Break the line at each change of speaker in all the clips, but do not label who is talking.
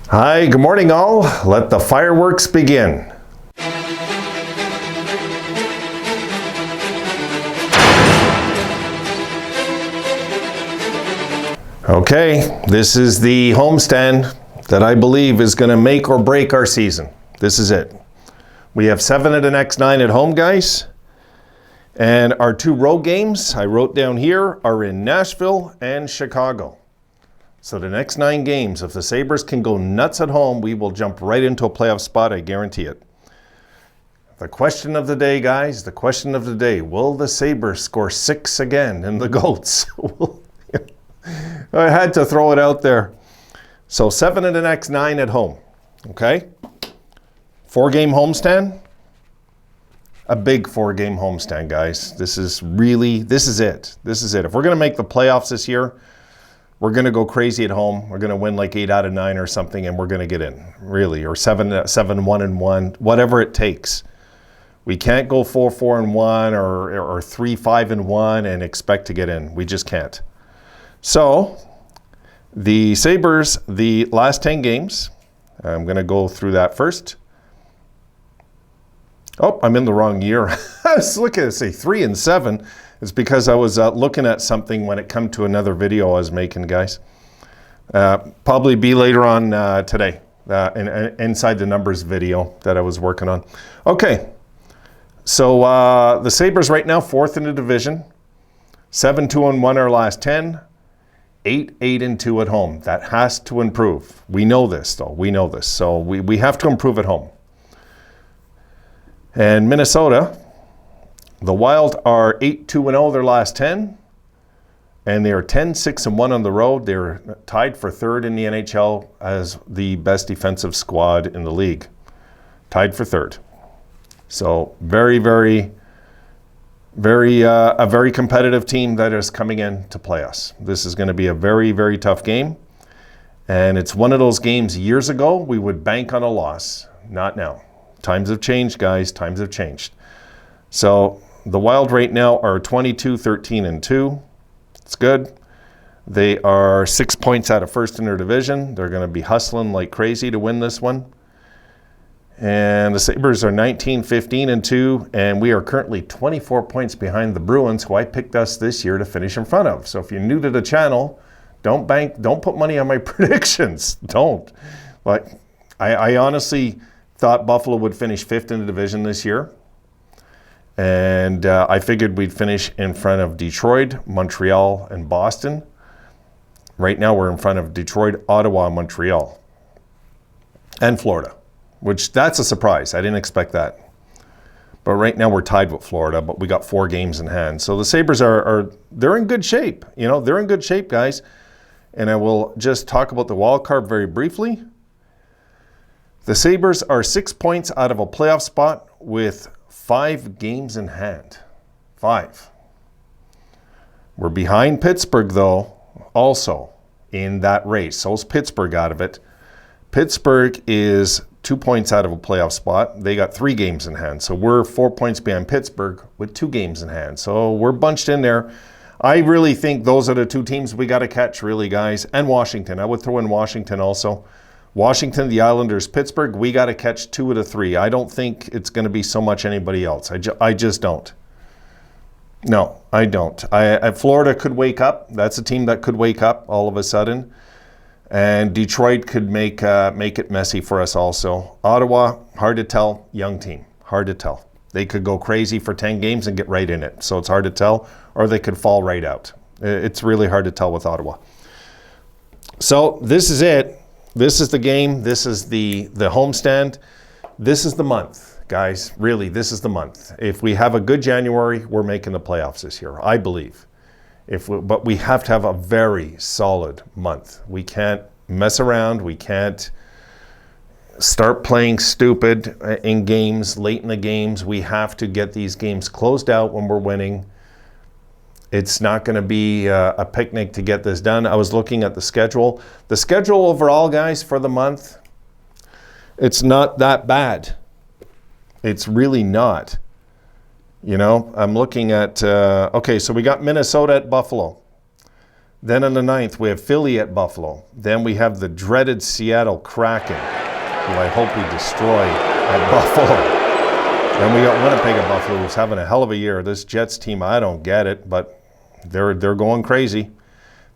Hi, good morning all. Let the fireworks begin. Okay, this is the homestand that I believe is going to make or break our season. This is it. We have 7 of the next 9 at home, guys. And our 2 road games, I wrote down here, are in Nashville and Chicago. So the next 9 games, if the Sabres can go nuts at home, we will jump right into a playoff spot, I guarantee it. The question of the day, guys, the question of the day, will the Sabres score 6 again in the Goats? I had to throw it out there. So 7 of the next 9 at home, okay? 4-game homestand. A big 4-game homestand, guys. This is it. This is it. If we're going to make the playoffs this year, we're going to go crazy at home. We're going to win like 8 out of 9 or something, and we're going to get in, really. Or 7-1-1, whatever it takes. We can't go 4-4-1 or 3-5-1 and expect to get in. We just can't. So, the Sabres, the last 10 games, I'm going to go through that first. Oh, I'm in the wrong year. I was looking at, say, 3-7. It's because I was looking at something when it come to another video I was making, guys. Probably be later on today, inside the numbers video that I was working on. Okay, so the Sabres right now, 4th in the division. 7-2-1 our last 10. 8-8-2 at home. That has to improve. We know this, though. We know this. So we have to improve at home. And Minnesota, the Wild are 8-2-0 their last 10, and they are 10-6-1 on the road. They're tied for 3rd in the NHL as the best defensive squad in the league. Tied for 3rd. So a very competitive team that is coming in to play us. This is going to be a very, very tough game, and it's one of those games years ago we would bank on a loss. Not now. Times have changed, guys. Times have changed. So the Wild right now are 22-13-2. It's good. They are 6 points out of 1st in their division. They're going to be hustling like crazy to win this one. And the Sabres are 19-15-2, and we are currently 24 points behind the Bruins, who I picked us this year to finish in front of. So if you're new to the channel, don't put money on my predictions. Don't. Like, I honestly thought Buffalo would finish 5th in the division this year. And I figured we'd finish in front of Detroit, Montreal, and Boston. Right now we're in front of Detroit, Ottawa, Montreal, and Florida, which that's a surprise. I didn't expect that. But right now we're tied with Florida, but we got 4 games in hand. So the Sabres they're in good shape. You know, they're in good shape, guys. And I will just talk about the wild card very briefly. The Sabres are 6 points out of a playoff spot with 5 games in hand. 5. We're behind Pittsburgh, though, also in that race. So's Pittsburgh out of it. Pittsburgh is 2 points out of a playoff spot. They got 3 games in hand. So we're 4 points behind Pittsburgh with 2 games in hand. So we're bunched in there. I really think those are the 2 teams we got to catch, really, guys. And Washington. I would throw in Washington also. Washington, the Islanders, Pittsburgh, we got to catch 2 of the 3. I don't think it's going to be so much anybody else. I just don't. No, I don't. Florida could wake up. That's a team that could wake up all of a sudden. And Detroit could make it messy for us also. Ottawa, hard to tell. Young team, hard to tell. They could go crazy for 10 games and get right in it. So it's hard to tell. Or they could fall right out. It's really hard to tell with Ottawa. So this is it. This is the game. This is the homestand. This is the month, guys. Really, this is the month. If we have a good January, we're making the playoffs this year, I believe. But we have to have a very solid month. We can't mess around. We can't start playing stupid in games, late in the games. We have to get these games closed out when we're winning. It's not going to be a picnic to get this done. I was looking at the schedule. The schedule overall, guys, for the month, it's not that bad. It's really not. You know, I'm looking at, okay, so we got Minnesota at Buffalo. Then on the 9th, we have Philly at Buffalo. Then we have the dreaded Seattle Kraken, who I hope we destroy at Buffalo. Then we got Winnipeg at Buffalo, who's having a hell of a year. This Jets team, I don't get it, but they're going crazy.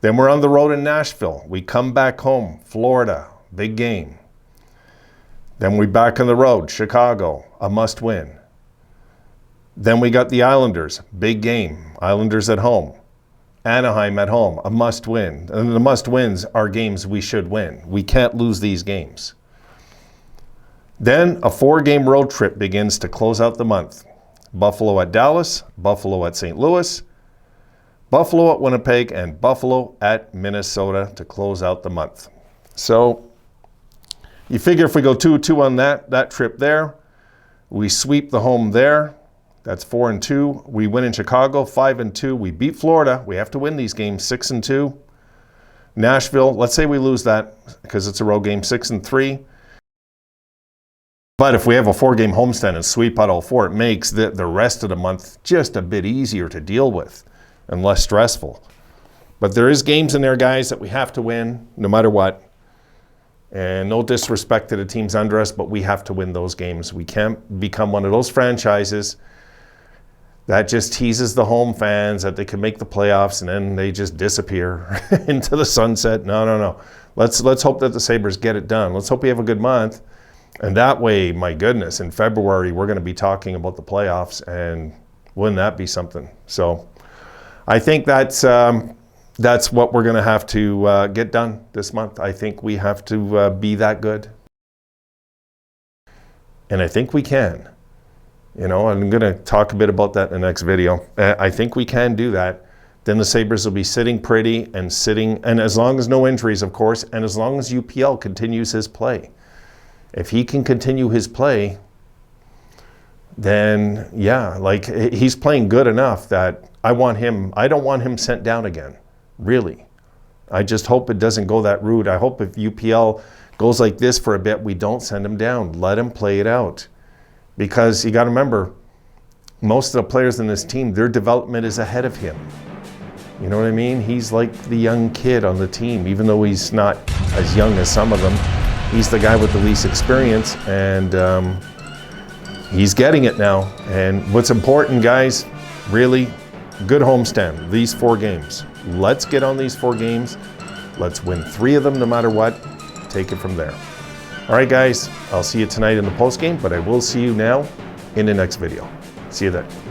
Then we're on the road in Nashville. We come back home, Florida, big game. Then we back on the road, Chicago, a must win. Then we got the Islanders, big game, Islanders at home. Anaheim at home, a must win. And the must wins are games we should win. We can't lose these games. Then a 4-game road trip begins to close out the month. Buffalo at Dallas, Buffalo at St. Louis, Buffalo at Winnipeg, and Buffalo at Minnesota to close out the month. So you figure if we go 2-2 on that trip there, we sweep the home there. That's 4-2. We win in Chicago, 5-2. We beat Florida. We have to win these games, 6-2. Nashville, let's say we lose that because it's a road game, 6-3. But if we have a 4-game homestand and sweep out all 4, it makes the rest of the month just a bit easier to deal with and less stressful. But there is games in there, guys, that we have to win no matter what. And no disrespect to the teams under us, but we have to win those games. We can't become one of those franchises that just teases the home fans that they can make the playoffs and then they just disappear into the sunset. No. Let's hope that the Sabres get it done. Let's hope we have a good month. And that way, my goodness, in February, we're going to be talking about the playoffs, and wouldn't that be something? So I think that's what we're going to have to get done this month. I think we have to be that good. And I think we can. You know, I'm going to talk a bit about that in the next video. I think we can do that. Then the Sabres will be sitting pretty and as long as no injuries, of course, and as long as UPL continues his play. If he can continue his play, then yeah, like he's playing good enough that I don't want him sent down again, really. I just hope it doesn't go that route. I hope if UPL goes like this for a bit, we don't send him down. Let him play it out. Because you got to remember, most of the players in this team, their development is ahead of him. You know what I mean? He's like the young kid on the team, even though he's not as young as some of them. He's the guy with the least experience, and he's getting it now. And what's important, guys, really, good homestand, these 4 games. Let's get on these 4 games. Let's win 3 of them no matter what. Take it from there. All right, guys, I'll see you tonight in the postgame, but I will see you now in the next video. See you then.